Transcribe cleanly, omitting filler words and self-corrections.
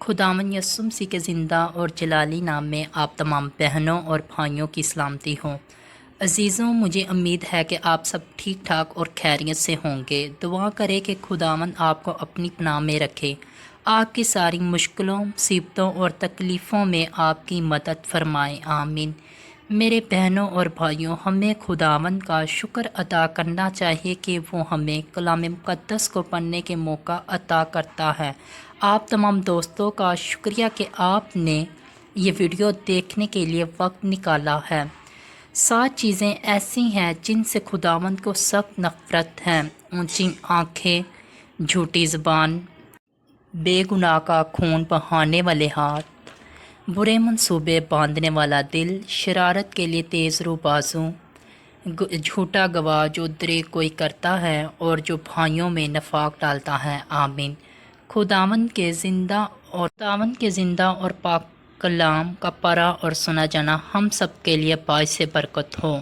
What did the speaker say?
خداوند یسوع مسیح کے زندہ اور جلالی نام میں آپ تمام بہنوں اور بھائیوں کی سلامتی ہو۔ عزیزوں، مجھے امید ہے کہ آپ سب ٹھیک ٹھاک اور خیریت سے ہوں گے۔ دعا کرے کہ خداوند آپ کو اپنی پناہ میں رکھے، آپ کی ساری مشکلوں، مصیبتوں اور تکلیفوں میں آپ کی مدد فرمائے، آمین۔ میرے بہنوں اور بھائیوں، ہمیں خداوند کا شکر ادا کرنا چاہیے کہ وہ ہمیں کلام مقدس کو پڑھنے کے موقع عطا کرتا ہے۔ آپ تمام دوستوں کا شکریہ کہ آپ نے یہ ویڈیو دیکھنے کے لیے وقت نکالا ہے۔ 7 چیزیں ایسی ہیں جن سے خداوند کو سخت نفرت ہے: اونچی آنکھیں، جھوٹی زبان، بے گناہ کا خون بہانے والے ہاتھ، برے منصوبے باندھنے والا دل، شرارت کے لیے تیز رو بازو، جھوٹا گواہ جو دریغ گوئی کرتا ہے اور جو بھائیوں میں نفاق ڈالتا ہے، آمین۔ خداوند کے زندہ اور پاک کلام کا پڑھا اور سنا جانا ہم سب کے لیے باعث برکت ہو۔